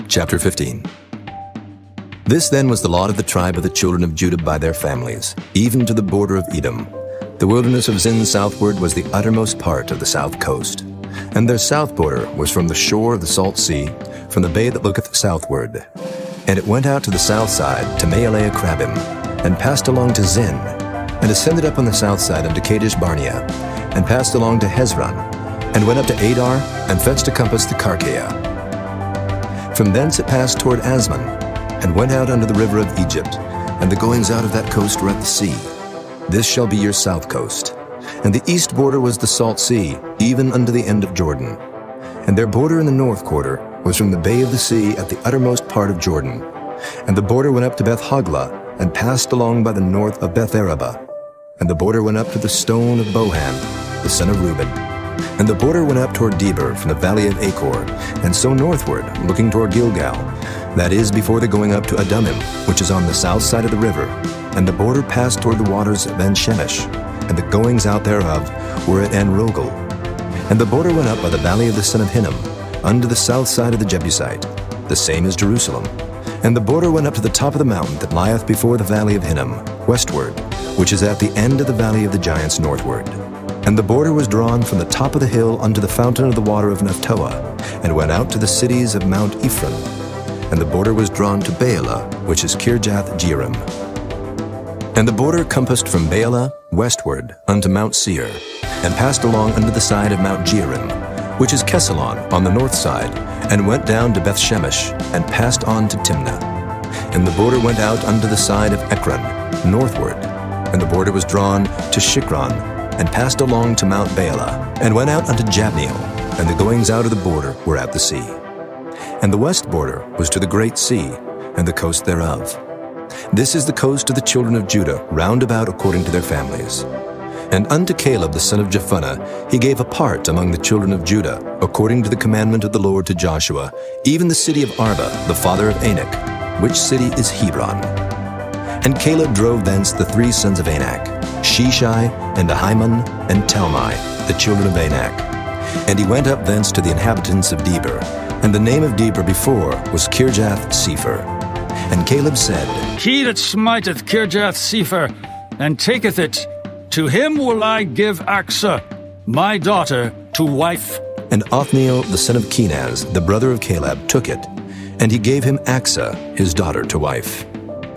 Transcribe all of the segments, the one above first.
Chapter 15. This then was the lot of the tribe of the children of Judah by their families, even to the border of Edom. The wilderness of Zin southward was the uttermost part of the south coast. And their south border was from the shore of the salt sea, from the bay that looketh southward. And it went out to the south side to Maelea Krabim, and passed along to Zin, and ascended up on the south side unto Kadesh Barnea, and passed along to Hezron, and went up to Adar, and thence to compass the Karkea. From thence it passed toward Asmon, and went out unto the river of Egypt, and the goings out of that coast were at the sea. This shall be your south coast. And the east border was the salt sea, even unto the end of Jordan. And their border in the north quarter was from the bay of the sea at the uttermost part of Jordan. And the border went up to Beth Hoglah, and passed along by the north of Beth Arabah. And the border went up to the stone of Bohan, the son of Reuben. And the border went up toward Debir from the valley of Achor, and so northward, looking toward Gilgal, that is, before the going up to Adumim, which is on the south side of the river. And the border passed toward the waters of En-Shemesh, and the goings out thereof were at En-Rogel. And the border went up by the valley of the son of Hinnom, unto the south side of the Jebusite, the same as Jerusalem. And the border went up to the top of the mountain that lieth before the valley of Hinnom, westward, which is at the end of the valley of the giants northward. And the border was drawn from the top of the hill unto the fountain of the water of Nephtoah, and went out to the cities of Mount Ephraim. And the border was drawn to Baalah, which is Kirjath-jearim. And the border compassed from Baalah westward unto Mount Seir, and passed along unto the side of Mount Jearim, which is Kesalon on the north side, and went down to Beth-Shemesh, and passed on to Timnah. And the border went out unto the side of Ekron, northward. And the border was drawn to Shikron, and passed along to Mount Baalah, and went out unto Jabneel, and the goings out of the border were at the sea. And the west border was to the great sea, and the coast thereof. This is the coast of the children of Judah, round about according to their families. And unto Caleb the son of Jephunneh he gave a part among the children of Judah, according to the commandment of the Lord to Joshua, even the city of Arba, the father of Anak, which city is Hebron. And Caleb drove thence the three sons of Anak, Sheshai, and Ahiman, and Talmai, the children of Anak. And he went up thence to the inhabitants of Debir, and the name of Debir before was Kirjath-Sepher. And Caleb said, He that smiteth Kirjath-Sepher, and taketh it, to him will I give Achsah, my daughter, to wife. And Othniel the son of Kenaz, the brother of Caleb, took it, and he gave him Achsah, his daughter, to wife.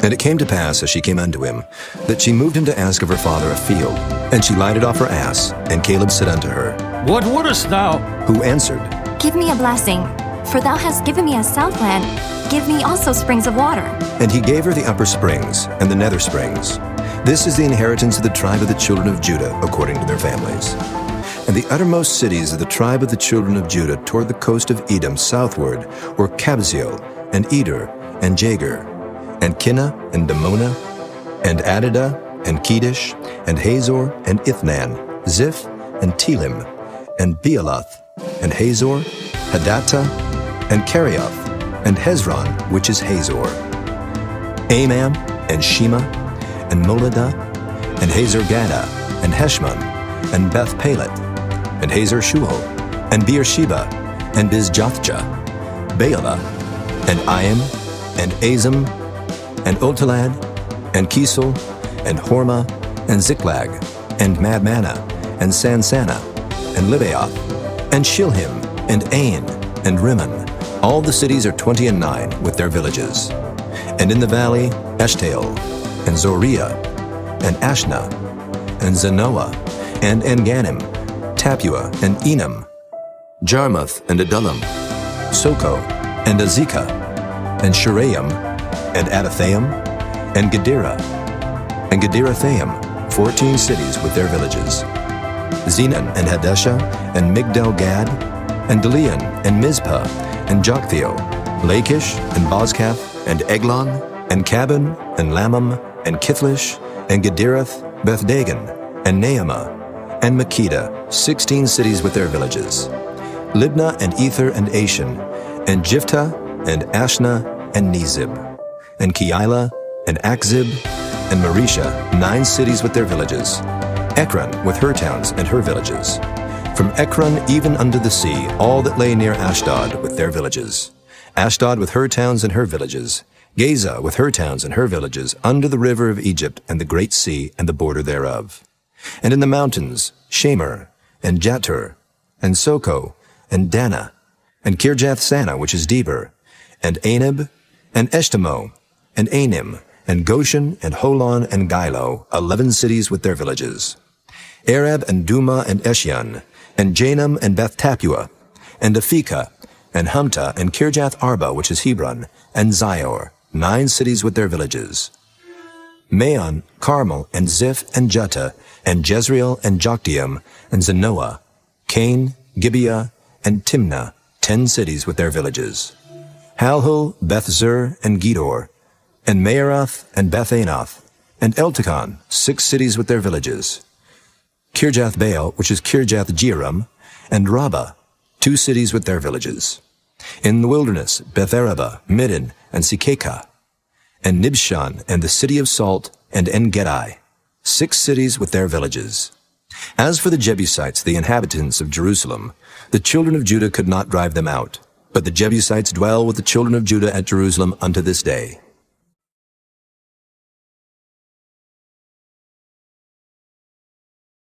And it came to pass, as she came unto him, that she moved him to ask of her father a field. And she lighted off her ass, and Caleb said unto her, What wouldest thou? Who answered, Give me a blessing, for thou hast given me a southland. Give me also springs of water. And he gave her the upper springs, and the nether springs. This is the inheritance of the tribe of the children of Judah, according to their families. And the uttermost cities of the tribe of the children of Judah toward the coast of Edom southward were Kabzeel, and Eder, and Jagur, and Kinnah, and Damonah, and Adadah, and Kedesh, and Hazor, and Ithnan, Ziph, and Telim, and Bealoth, and Hazor, Hadattah, and Kerioth, and Hezron, which is Hazor, Amam, and Shema, and Moladah, and Hazar-Gadah, and Heshmon, and Beth-Pelet, and Hazar-Shual, and Beersheba, and Bizjothjah, Baalah, and Iam, and Azim, and Otolad, and Kisel, and Hormah, and Ziklag, and Madmanah, and Sansannah, and Libaoth, and Shilhim, and Ain, and Rimmon. All the cities are 29 with their villages. And in the valley, Eshtaol, and Zoriah, and Ashna, and Zanoah, and En-Ganim, Tapua, and Enam, Jarmuth, and Adullam, Soko, and Azekah, and Shuraim, and Adathaim, and Gedera, and Gederathaim, 14 cities with their villages. Zenan, and Hadeshah, and Migdal-Gad, and Delian, and Mizpah, and Joktheo, Lachish, and Bozkath, and Eglon, and Cabin, and Lamam, and Kithlish, and Gederath, Beth-Dagon, and Naamah, and Makkedah, 16 cities with their villages. Libnah, and Ether, and Ashan, and Jiphthah, and Ashna, and Nezib, and Keilah, and Achzib, and Marisha, 9 cities with their villages. Ekron with her towns and her villages. From Ekron even unto the sea, all that lay near Ashdod with their villages. Ashdod with her towns and her villages, Gaza with her towns and her villages, under the river of Egypt and the great sea and the border thereof. And in the mountains, Shamer, and Jatur, and Soko, and Dana, and Kirjath-Sana, which is Deber, and Anab, and Eshtemo, and Anim, and Goshen, and Holon, and Gilo, 11 cities with their villages. Arab, and Duma, and Eshion, and Janam, and Beth-Tapua, and Aphekah, and Humta, and Kirjath-Arba, which is Hebron, and Zior, 9 cities with their villages. Maon, Carmel, and Ziph, and Juttah, and Jezreel, and Jokdeam, and Zanoah, Cain, Gibeah, and Timnah, 10 cities with their villages. Halhul, Beth-Zur, and Gedor, and Meerath, and Beth-Anath, and Eltekon, 6 cities with their villages. Kirjath-Baal, which is Kirjath-Jearim, and Rabbah, 2 cities with their villages. In the wilderness, Beth-Araba, Middin, and Sikekah, and Nibshan, and the city of Salt, and En-Gedi, 6 cities with their villages. As for the Jebusites, the inhabitants of Jerusalem, the children of Judah could not drive them out, but the Jebusites dwell with the children of Judah at Jerusalem unto this day.